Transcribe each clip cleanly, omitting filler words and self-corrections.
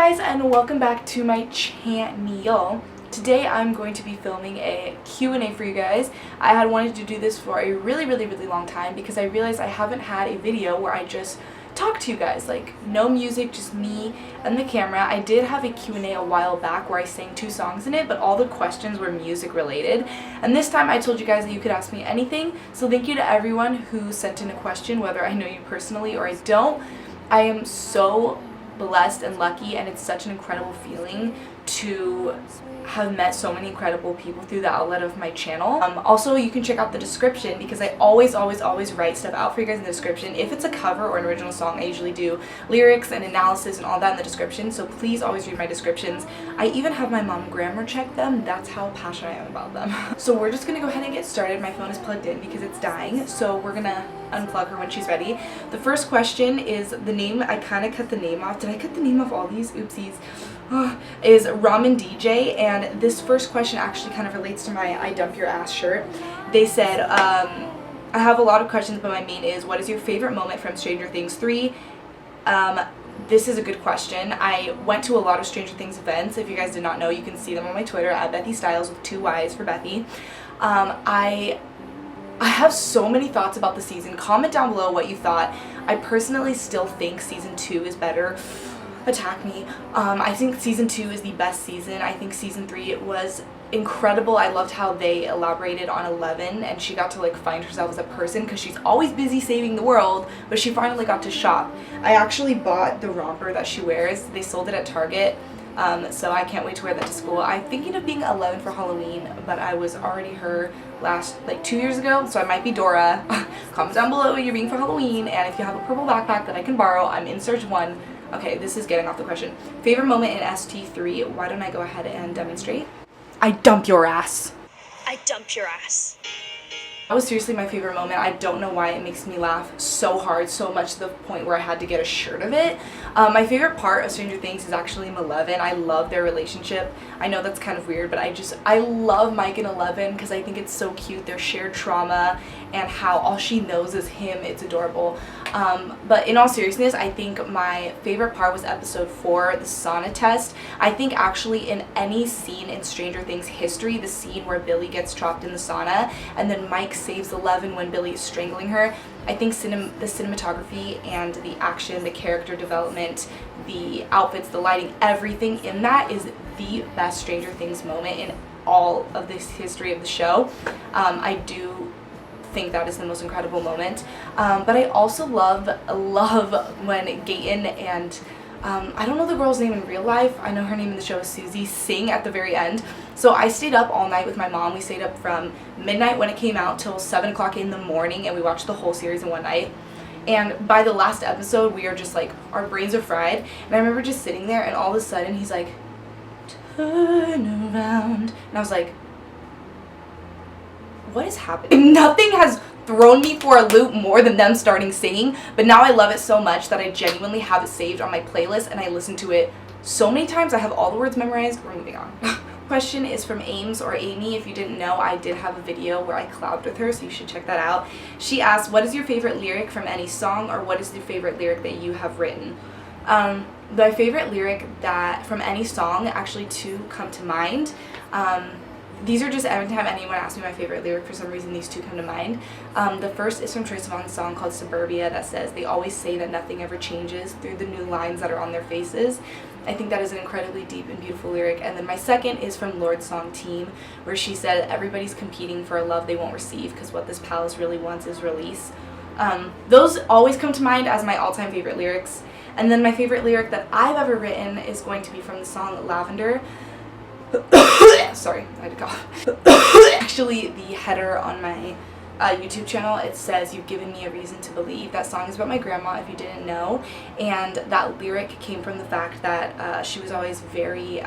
guys, and welcome back to my channel. Today I'm going to be filming a Q&A for you guys. I had wanted to do this for a really long time because I realized I haven't had a video where I just talk to you guys, like no music, just me and the camera. I did have a Q&A a while back where I sang 2 songs in it, but all the questions were music related. And this time I told you guys that you could ask me anything, so thank you to everyone who sent in a question, whether I know you personally or I don't. I am so blessed and lucky, and it's such an incredible feeling to have met so many incredible people through the outlet of my channel. Also, you can check out the description because I always write stuff out for you guys in the description. If it's a cover or an original song, I usually do lyrics and analysis and all that in the description, so please always read my descriptions. I even have my mom grammar check them. That's how passionate I am about them. So we're just gonna go ahead and get started. My phone is plugged in because it's dying, so we're gonna unplug her when she's ready. The first question is the name. I kind of cut the name off. Did I cut the name of all these? Oopsies. Is Ramen DJ, and this first question actually kind of relates to my I Dump Your Ass shirt. They said, I have a lot of questions, but my main is, what is your favorite moment from Stranger Things 3? This is a good question. I went to a lot of Stranger Things events. If you guys did not know, you can see them on my Twitter at Bethy Styles with 2 Y's for Bethy. I have so many thoughts about the season. Comment down below what you thought. I personally still think season 2 is better. Attack me. I think season 2 is the best season. I think season 3 was incredible. I loved how they elaborated on 11 and she got to like find herself as a person because she's always busy saving the world, but she finally got to shop. I actually bought the romper that she wears. They sold it at Target. So I can't wait to wear that to school. I'm thinking of being 11 for Halloween, but I was already her like 2 years ago, so I might be Dora. Comment down below what you're being for Halloween, and if you have a purple backpack that I can borrow, I'm in search of one. Okay, this is getting off the question. Favorite moment in ST3? Why don't I go ahead and demonstrate? I dump your ass. I dump your ass. That was seriously my favorite moment. I don't know why it makes me laugh so hard, so much to the point where I had to get a shirt of it. My favorite part of Stranger Things is actually 11. I love their relationship. I know that's kind of weird, but I love Mike and 11 because I think it's so cute. Their shared trauma and how all she knows is him. It's adorable. But in all seriousness, I think my favorite part was episode 4, the sauna test. I think actually in any scene in Stranger Things history, the scene where Billy gets trapped in the sauna and then Mike saves 11 when Billy is strangling her, I think the cinematography and the action, the character development, the outfits, the lighting, everything in that is the best Stranger Things moment in all of this history of the show. I do think that is the most incredible moment, but I also love when Gaten and I don't know the girl's name in real life, I know her name in the show is Susie, sing at the very end. So I stayed up all night with my mom. We stayed up from midnight when it came out till 7 o'clock in the morning, and we watched the whole series in one night. And by the last episode, we are just like, our brains are fried. And I remember just sitting there, and all of a sudden he's like, turn around, and I was like, what is happening? Nothing has thrown me for a loop more than them starting singing, but now I love it so much that I genuinely have it saved on my playlist and I listen to it so many times. I have all the words memorized. We're moving on. Question is from Ames or Amy. If you didn't know, I did have a video where I collabed with her, so you should check that out. She asked, what is your favorite lyric from any song, or what is your favorite lyric that you have written? My favorite lyric that from any song, actually 2 come to mind. These are just every time anyone asks me my favorite lyric, for some reason these 2 come to mind. The first is from Troye Sivan's song called Suburbia that says, they always say that nothing ever changes through the new lines that are on their faces. I think that is an incredibly deep and beautiful lyric. And then my second is from Lord's song Team, where she said, everybody's competing for a love they won't receive because what this palace really wants is release. Those always come to mind as my all-time favorite lyrics. And then my favorite lyric that I've ever written is going to be from the song Lavender. Sorry, I had to cough. Actually, the header on my YouTube channel, it says, you've given me a reason to believe. That song is about my grandma, if you didn't know, and that lyric came from the fact that she was always very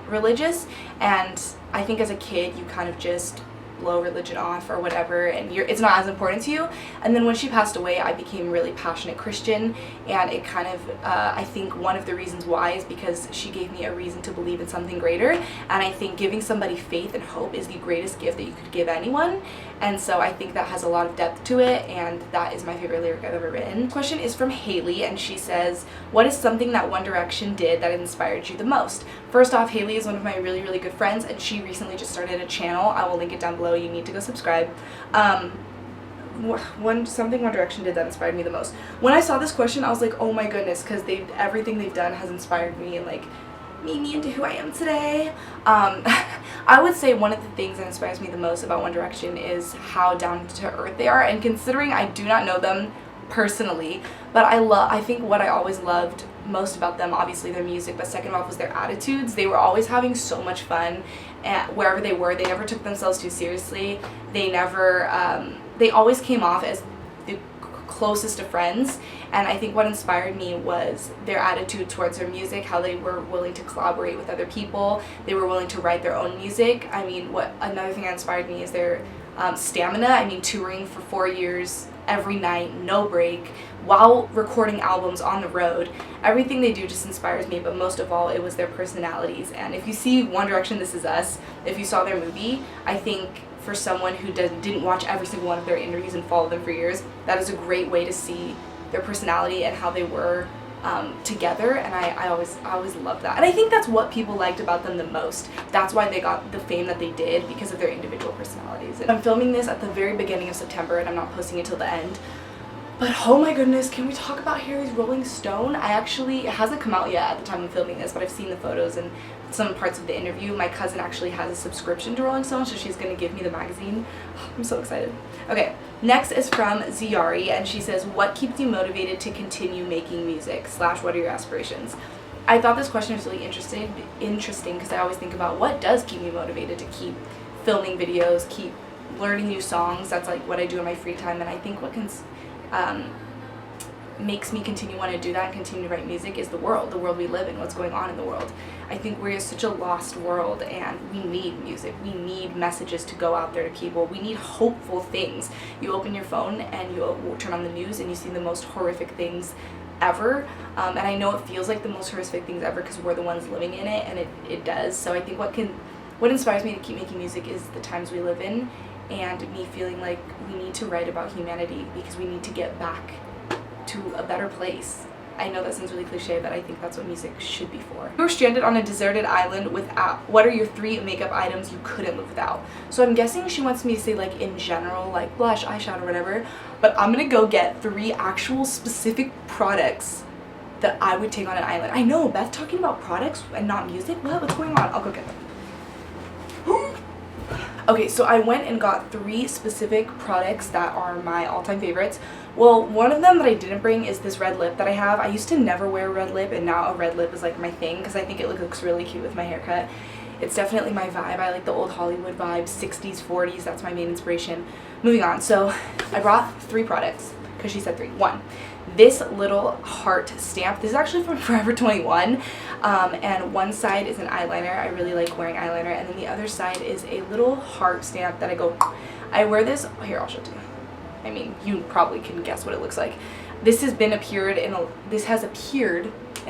religious, and I think as a kid you kind of just blow religion off or whatever, and it's not as important to you. And then when she passed away, I became a really passionate Christian, and it kind of, I think one of the reasons why is because she gave me a reason to believe in something greater, and I think giving somebody faith and hope is the greatest gift that you could give anyone, and so I think that has a lot of depth to it, and that is my favorite lyric I've ever written. This question is from Haley, and she says, what is something that One Direction did that inspired you the most? First off, Haley is one of my really, really good friends, and she recently just started a channel. I will link it down below. You need to go subscribe. Something One Direction did that inspired me the most. When I saw this question, I was like, oh my goodness, because everything they've done has inspired me and like made me into who I am today. I would say one of the things that inspires me the most about One Direction is how down to earth they are, and considering I do not know them personally, but I think what I always loved most about them, obviously their music, but second off was their attitudes. They were always having so much fun wherever they were. They never took themselves too seriously. They never, they always came off as the closest of friends, and I think what inspired me was their attitude towards their music, how they were willing to collaborate with other people. They were willing to write their own music. I mean, another thing that inspired me is their stamina. I mean, touring for 4 years every night, no break, while recording albums on the road. Everything they do just inspires me, but most of all, it was their personalities. And if you see One Direction, This Is Us, if you saw their movie, I think for someone who didn't watch every single one of their interviews and follow them for years, that is a great way to see their personality and how they were together, and I always loved that. And I think that's what people liked about them the most. That's why they got the fame that they did, because of their individual personalities. I'm filming this at the very beginning of September, and I'm not posting it till the end. But oh my goodness, can we talk about Harry's Rolling Stone? It hasn't come out yet at the time of filming this, but I've seen the photos and some parts of the interview. My cousin actually has a subscription to Rolling Stone, so she's gonna give me the magazine. I'm so excited. Okay, next is from Ziari, and she says, what keeps you motivated to continue making music / what are your aspirations? I thought this question was really interesting because I always think about what does keep me motivated to keep filming videos, keep learning new songs. That's like what I do in my free time, and I think what makes me continue want to do that and continue to write music is the world we live in, what's going on in the world. I think we're such a lost world, and we need music. We need messages to go out there to people. We need hopeful things. You open your phone and you turn on the news and you see the most horrific things ever, and I know it feels like the most horrific things ever because we're the ones living in it, and it does. So I think what inspires me to keep making music is the times we live in, and me feeling like we need to write about humanity because we need to get back to a better place. I know that sounds really cliche, but I think that's what music should be for. You were stranded on a deserted island without, what are your 3 makeup items you couldn't live without? So I'm guessing she wants me to say like in general, like blush, eyeshadow, whatever, but I'm gonna go get 3 actual specific products that I would take on an island. I know, Beth talking about products and not music? What's going on? I'll go get them. Okay, so I went and got 3 specific products that are my all-time favorites. Well, one of them that I didn't bring is this red lip that I have. I used to never wear a red lip, and now a red lip is like my thing because I think it looks really cute with my haircut. It's definitely my vibe. I like the old Hollywood vibe, 60s, 40s. That's my main inspiration. Moving on. So I brought 3 products because she said 3. 1, this little heart stamp. This is actually from Forever 21, and one side is an eyeliner. I really like wearing eyeliner, and then the other side is a little heart stamp that I wear this, here, I'll show it to you. I mean, you probably can guess what it looks like. This has appeared in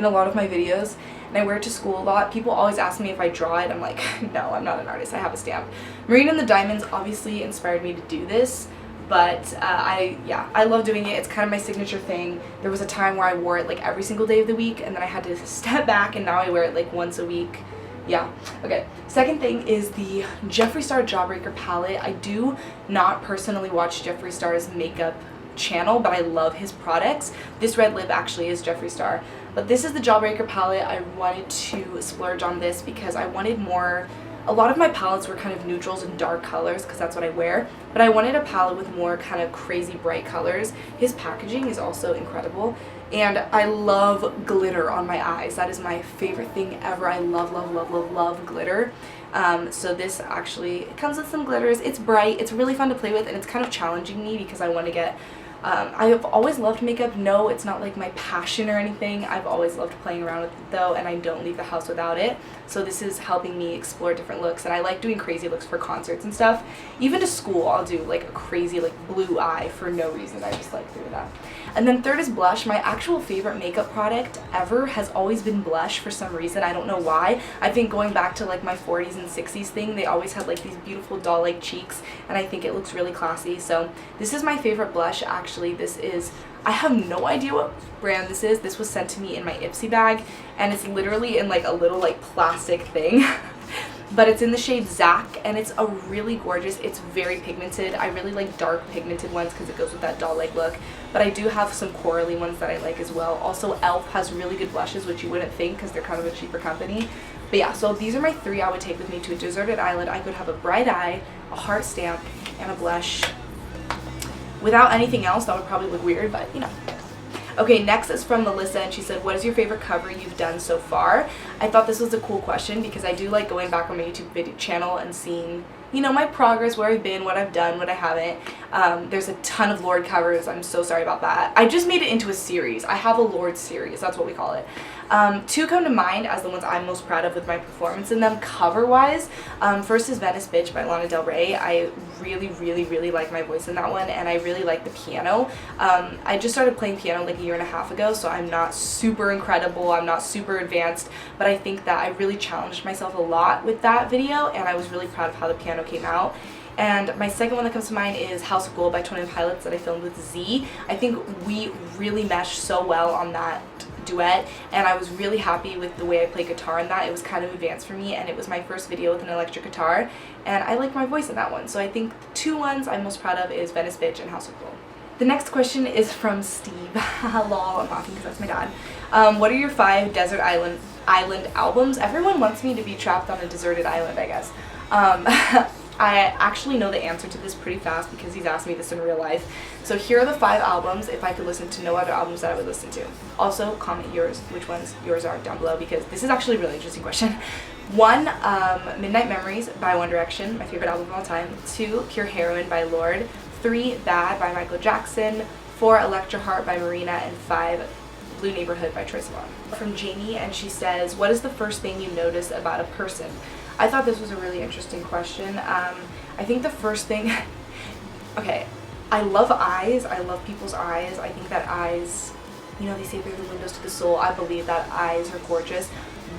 a lot of my videos, and I wear it to school a lot. People always ask me if I draw it. I'm like, no, I'm not an artist. I have a stamp. Marine and the Diamonds obviously inspired me to do this, but I love doing it. It's kind of my signature thing. There was a time where I wore it like every single day of the week, and then I had to step back, and now I wear it like once a week. Yeah. Okay. Second thing is the Jeffree Star Jawbreaker palette. I do not personally watch Jeffree Star's makeup channel, but I love his products. This red lip actually is Jeffree Star, but this is the Jawbreaker palette. I wanted to splurge on this because I wanted more. A lot of my palettes were kind of neutrals and dark colors because that's what I wear, but I wanted a palette with more kind of crazy bright colors. His packaging is also incredible, and I love glitter on my eyes. That is my favorite thing ever. I love glitter. So this actually comes with some glitters. It's bright, it's really fun to play with, and it's kind of challenging me because I want to get I have always loved makeup. No, it's not like my passion or anything. I've always loved playing around with it though, and I don't leave the house without it. So this is helping me explore different looks, and I like doing crazy looks for concerts and stuff. Even to school, I'll do like a crazy like blue eye for no reason. I just like doing that. And then third is blush. My actual favorite makeup product ever has always been blush for some reason. I don't know why. I think going back to like my 40s and 60s thing, they always had like these beautiful doll-like cheeks, and I think it looks really classy. So this is my favorite blush actually. This is, I have no idea what brand this is. This was sent to me in my Ipsy bag, and it's literally in like a little like plastic thing. But it's in the shade Zac, and it's a really gorgeous, it's very pigmented. I really like dark pigmented ones because it goes with that doll-like look, but I do have some corally ones that I like as well. Also, e.l.f. has really good blushes, which you wouldn't think because they're kind of a cheaper company. But yeah, so these are my three I would take with me to a deserted island. I could have a bright eye, a heart stamp, and a blush. Without anything else, that would probably look weird, but you know. Okay, next is from Melissa, and she said, what is your favorite cover you've done so far? I thought this was a cool question because I do like going back on my YouTube video channel and seeing, you know, my progress, where I've been, what I've done, what I haven't. There's a ton of Lorde covers. I'm so sorry about that. I just made it into a series. I have a Lorde series. That's what we call it. Two come to mind as the ones I'm most proud of with my performance in them cover-wise. First is Venice Bitch by Lana Del Rey. I really like my voice in that one, and I really like the piano. I just started playing piano like a year and a half ago, so I'm not super incredible, I'm not super advanced, but I think that I really challenged myself a lot with that video, and I was really proud of how the piano came out. And my second one that comes to mind is House of Gold by 21 Pilots that I filmed with Z. I think we really meshed so well on that duet, and I was really happy with the way I played guitar in that. It was kind of advanced for me, and it was my first video with an electric guitar, and I liked my voice in that one. So I think the two ones I'm most proud of is Venice Bitch and House of Gold. The next question is from Steve. Lol, I'm laughing because that's my dad. What are your 5 desert island albums? Everyone wants me to be trapped on a deserted island, I guess. I actually know the answer to this pretty fast because he's asked me this in real life. So here are the 5 albums if I could listen to no other albums that I would listen to. Also, comment yours, which ones yours are down below, because this is actually a really interesting question. 1, Midnight Memories by One Direction, my favorite album of all time. 2, Pure Heroine by Lorde. 3, Bad by Michael Jackson. 4, Electra Heart by Marina. And 5, Blue Neighborhood by Troye Sivan. From Jamie, and she says, what is the first thing you notice about a person? I thought this was a really interesting question. I think the first thing, okay, I love eyes. I love people's eyes. I think that eyes, you know, they say they're the windows to the soul. I believe that eyes are gorgeous.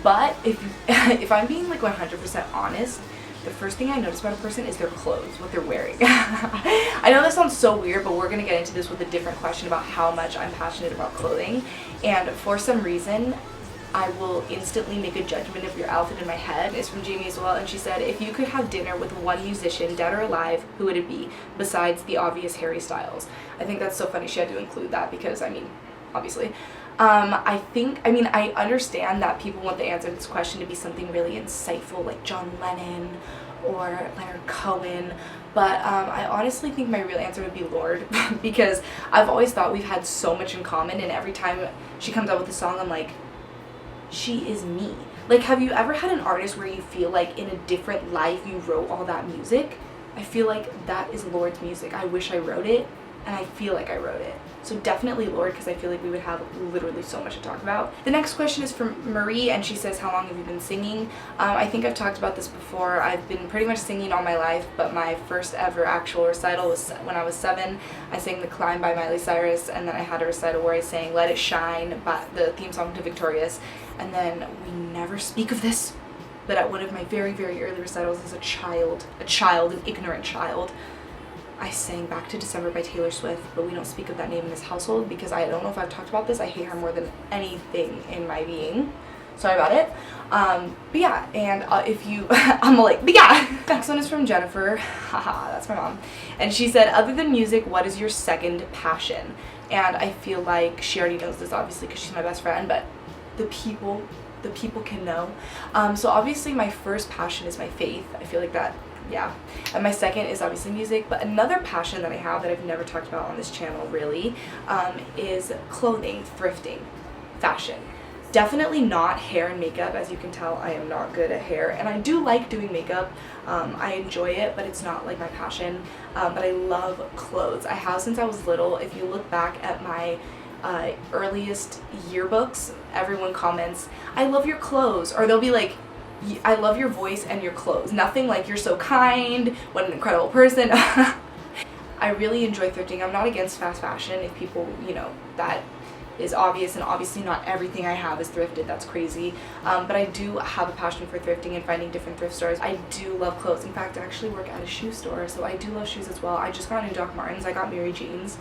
But if I'm being like 100% honest, the first thing I notice about a person is their clothes, what they're wearing. I know that sounds so weird, but we're going to get into this with a different question about how much I'm passionate about clothing. And for some reason, I will instantly make a judgment of your outfit in my head. It's from Jamie as well, and she said, if you could have dinner with one musician, dead or alive, who would it be, besides the obvious Harry Styles? I think that's so funny she had to include that because, I mean, obviously. I understand that people want the answer to this question to be something really insightful like John Lennon or Leonard Cohen, but I honestly think my real answer would be Lorde because I've always thought we've had so much in common, and every time she comes out with a song, I'm like, she is me. Like, have you ever had an artist where you feel like in a different life you wrote all that music? I feel like that is Lorde's music. I wish I wrote it, and I feel like I wrote it. So definitely Lorde, because I feel like we would have literally so much to talk about. The next question is from Marie, and she says, how long have you been singing? I think I've talked about this before. I've been pretty much singing all my life, but my first ever actual recital was when I was 7. I sang The Climb by Miley Cyrus, and then I had a recital where I sang Let It Shine, by the theme song to Victorious. And then we never speak of this, but at one of my very early recitals as a child, an ignorant child, I sang Back to December by Taylor Swift, but we don't speak of that name in this household because I don't know if I've talked about this. I hate her more than anything in my being. Sorry about it. But yeah, and if you, I'm like, but yeah. Next one is from Jennifer. Haha, that's my mom. And she said, other than music, what is your second passion? And I feel like she already knows this, obviously, because she's my best friend, but the people can know. So obviously my first passion is my faith. I feel like that, yeah. And my second is obviously music, but another passion that I have that I've never talked about on this channel really is clothing, thrifting, fashion. Definitely not hair and makeup. As you can tell, I am not good at hair, and I do like doing makeup. I enjoy it, but it's not like my passion. But I love clothes. I have since I was little. If you look back at my earliest yearbooks, everyone comments, "I love your clothes," or they'll be like, "I love your voice and your clothes." Nothing like "you're so kind," "what an incredible person." I really enjoy thrifting. I'm not against fast fashion if people, you know, that is obvious, and obviously not everything I have is thrifted. That's crazy. But I do have a passion for thrifting and finding different thrift stores. I do love clothes. In fact, I actually work at a shoe store, so I do love shoes as well. I just got new Doc Martens. I got Mary Jeans.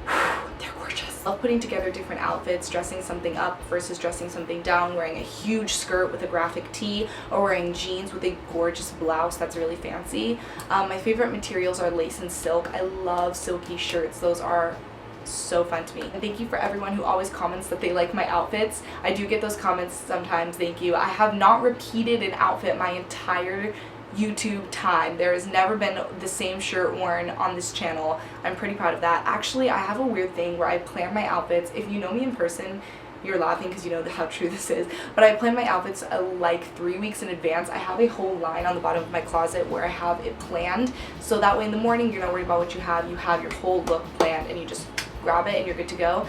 They're gorgeous. I love putting together different outfits, dressing something up versus dressing something down, wearing a huge skirt with a graphic tee, or wearing jeans with a gorgeous blouse that's really fancy. My favorite materials are lace and silk. I love silky shirts. Those are so fun to me. And thank you for everyone who always comments that they like my outfits. I do get those comments sometimes. Thank you. I have not repeated an outfit my entire YouTube time. There has never been the same shirt worn on this channel. I'm pretty proud of that. Actually, I have a weird thing where I plan my outfits. If you know me in person, you're laughing because you know how true this is, but I plan my outfits like 3 weeks in advance. I have a whole line on the bottom of my closet where I have it planned, so that way in the morning you're not worried about what you have your whole look planned and you just grab it and you're good to go.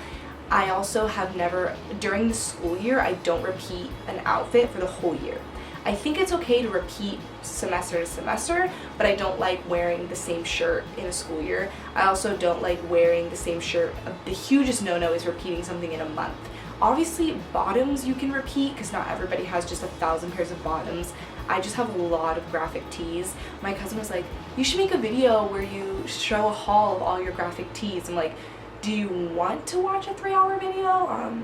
I also have never, during the school year, I don't repeat an outfit for the whole year. I think it's okay to repeat semester to semester, but I don't like wearing the same shirt in a school year. I also don't like wearing the same shirt. The hugest no-no is repeating something in a month. Obviously, bottoms you can repeat because not everybody has just 1,000 pairs of bottoms. I just have a lot of graphic tees. My cousin was like, "You should make a video where you show a haul of all your graphic tees." I'm like, "Do you want to watch a 3-hour video?"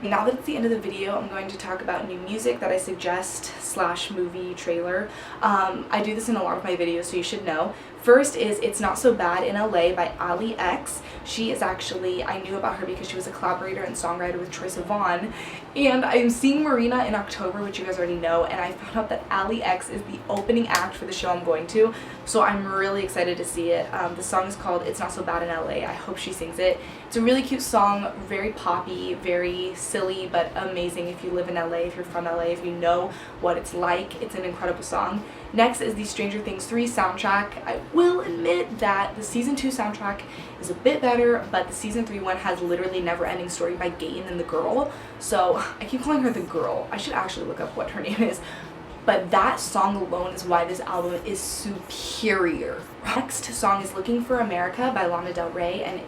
Now that it's the end of the video, I'm going to talk about new music that I suggest / movie trailer. I do this in a lot of my videos, so you should know. First is It's Not So Bad in LA by Ali X. She is actually, I knew about her because she was a collaborator and songwriter with Troye Sivan, and I'm seeing Marina in October, which you guys already know, and I found out that Ali X is the opening act for the show I'm going to, so I'm really excited to see it. The song is called It's Not So Bad in LA. I hope she sings it. It's a really cute song, very poppy, very silly, but amazing if you live in LA, if you're from LA, if you know what it's like. It's an incredible song. Next is the Stranger Things 3 soundtrack. I will admit that the season 2 soundtrack is a bit better, but the season 3 one has literally Never Ending Story by Gaten and the Girl. So I keep calling her the Girl. I should actually look up what her name is. But that song alone is why this album is superior. Next song is Looking for America by Lana Del Rey, and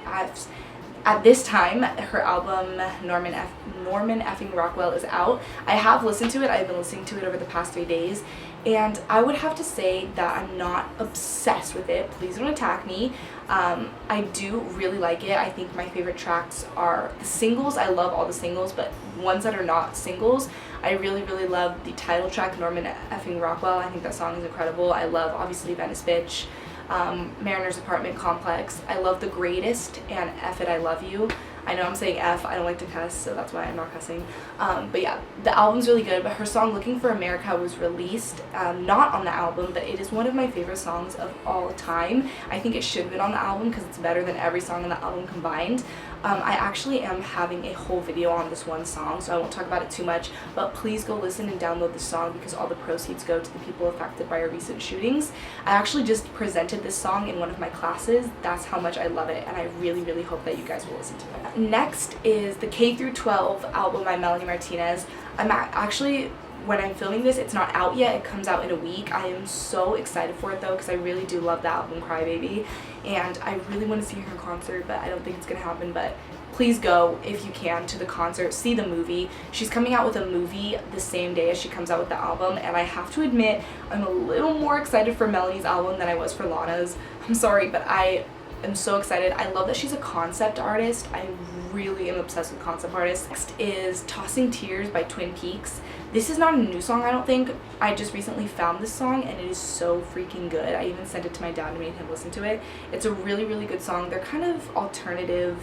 at this time, her album Norman Effing Rockwell is out. I have listened to it. I've been listening to it over the past 3 days, and I would have to say that I'm not obsessed with it. Please don't attack me. I do really like it. I think my favorite tracks are the singles. I love all the singles, but ones that are not singles, I really, really love the title track, Norman Effing Rockwell. I think that song is incredible. I love, obviously, Venice Bitch. Mariner's Apartment Complex. I love The Greatest and F It I Love You. I know I'm saying F, I don't like to cuss, so that's why I'm not cussing. But yeah, the album's really good, but her song Looking for America was released, not on the album, but it is one of my favorite songs of all time. I think it should have been on the album because it's better than every song on the album combined. I actually am having a whole video on this one song, so I won't talk about it too much, but please go listen and download the song because all the proceeds go to the people affected by our recent shootings. I actually just presented this song in one of my classes. That's how much I love it, and I really, really hope that you guys will listen to it. Next is the K-12 album by Melanie Martinez. I'm actually, when I'm filming this, it's not out yet. It comes out in a week. I am so excited for it though because I really do love the album Cry Baby, and I really want to see her in concert, but I don't think it's gonna happen. But please go if you can to the concert, see the movie. She's coming out with a movie the same day as she comes out with the album, and I have to admit I'm a little more excited for Melanie's album than I was for Lana's. I'm sorry, but I am so excited. I love that she's a concept artist. I really am obsessed with concept artists. Next is Tossing Tears by Twin Peaks. This is not a new song, I don't think. I just recently found this song and it is so freaking good. I even sent it to my dad and made him listen to it. It's a really, really good song. They're kind of alternative.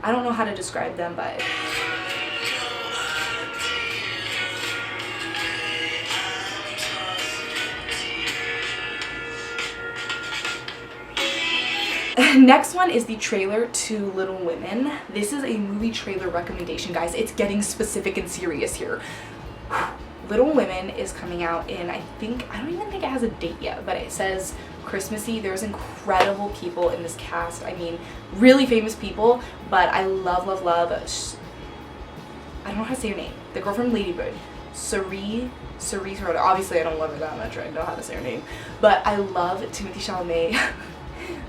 I don't know how to describe them, but Next one is the trailer to Little Women. This is a movie trailer recommendation, guys. It's getting specific and serious here. Little Women is coming out in, I don't even think it has a date yet, but it says Christmassy. There's incredible people in this cast. I mean, really famous people, but I love, love, love, I don't know how to say her name. The girl from Lady Bird. Cerise Roda. Obviously, I don't love her that much, right? I know how to say her name. But I love Timothée Chalamet.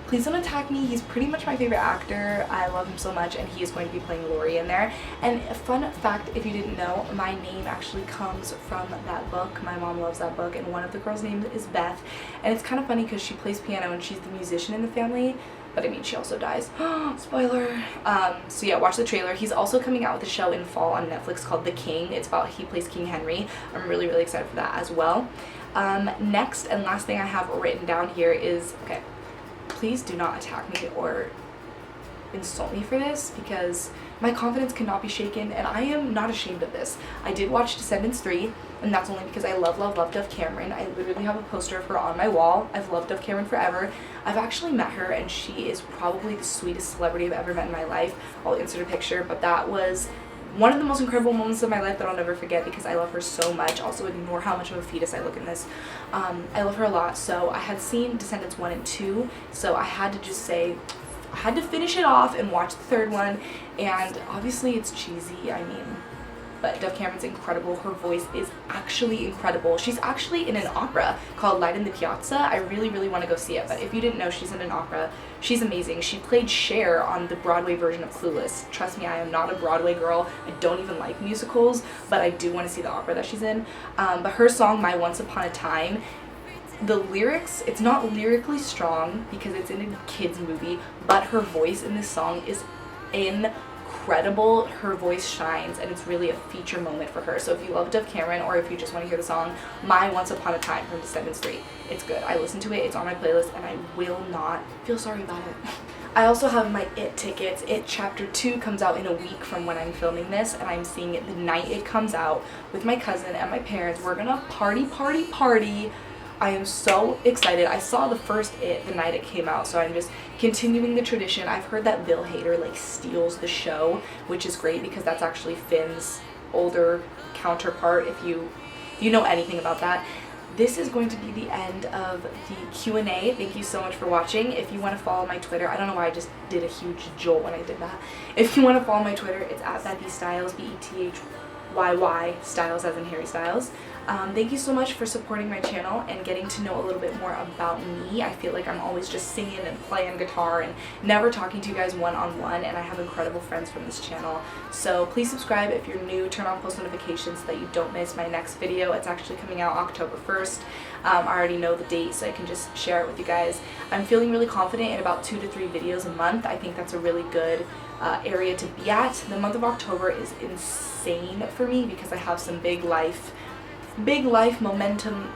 Please don't attack me. He's pretty much my favorite actor. I love him so much, and he is going to be playing Laurie in there. And a fun fact, if you didn't know, my name actually comes from that book. My mom loves that book, and one of the girls' names is Beth. And it's kind of funny because she plays piano and she's the musician in the family. But I mean, she also dies. Spoiler. So yeah, watch the trailer. He's also coming out with a show in fall on Netflix called The King. It's about, he plays King Henry. I'm really, really excited for that as well. Next and last thing I have written down here is, okay, please do not attack me or insult me for this, because my confidence cannot be shaken, and I am not ashamed of this. I did watch Descendants 3, and that's only because I love, love, love Dove Cameron. I literally have a poster of her on my wall. I've loved Dove Cameron forever. I've actually met her, and she is probably the sweetest celebrity I've ever met in my life. I'll insert a picture, but that was one of the most incredible moments of my life that I'll never forget because I love her so much. Also, ignore how much of a fetus I look in this. I love her a lot. So I had seen Descendants 1 and 2, so I had to just say, I had to finish it off and watch the third one. And obviously it's cheesy, I mean, but Dove Cameron's incredible. Her voice is actually incredible. She's actually in an opera called Light in the Piazza. I really, really want to go see it, but if you didn't know, she's in an opera. She's amazing. She played Cher on the Broadway version of Clueless. Trust me, I am not a Broadway girl. I don't even like musicals, but I do want to see the opera that she's in. But her song, My Once Upon a Time, the lyrics, it's not lyrically strong because it's in a kid's movie, but her voice in this song is incredible. Her voice shines, and it's really a feature moment for her. So if you love Dove Cameron, or if you just want to hear the song My Once Upon a Time from Descendants 3, it's good. I listen to it, it's on my playlist, and I will not feel sorry about it. I also have my It tickets. It Chapter 2 comes out in a week from when I'm filming this, and I'm seeing it the night it comes out with my cousin and my parents. We're gonna party, party, party. I am so excited. I saw the first It the night it came out, so I'm just continuing the tradition. I've heard that Bill Hader like steals the show, which is great because that's actually Finn's older counterpart, if you know anything about that. This is going to be the end of the Q&A. Thank you so much for watching. If you want to follow my Twitter, I don't know why I just did a huge jolt when I did that. If you want to follow my Twitter, it's at BethyStyles, BETHYY, Styles as in Harry Styles. Thank you so much for supporting my channel and getting to know a little bit more about me. I feel like I'm always just singing and playing guitar and never talking to you guys one-on-one, and I have incredible friends from this channel. So please subscribe if you're new, turn on post notifications so that you don't miss my next video. It's actually coming out October 1st. I already know the date, so I can just share it with you guys. I'm feeling really confident in about 2 to 3 videos a month. I think that's a really good area to be at. The month of October is insane for me because I have some big life momentum,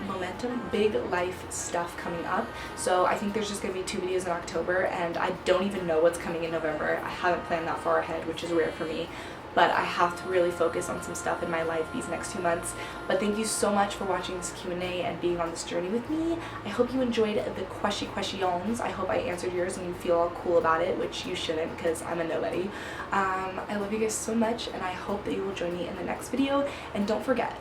big life stuff coming up. So I think there's just gonna be 2 videos in October, and I don't even know what's coming in November. I haven't planned that far ahead, which is rare for me, but I have to really focus on some stuff in my life these next 2 months. But thank you so much for watching this Q&A and being on this journey with me. I hope you enjoyed the questions. I hope I answered yours and you feel all cool about it, which you shouldn't because I'm a nobody. I love you guys so much, and I hope that you will join me in the next video. And don't forget,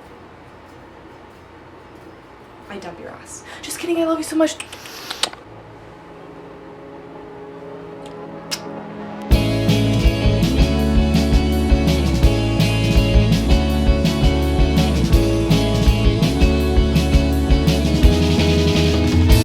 I dump your ass. Just kidding, I love you so much.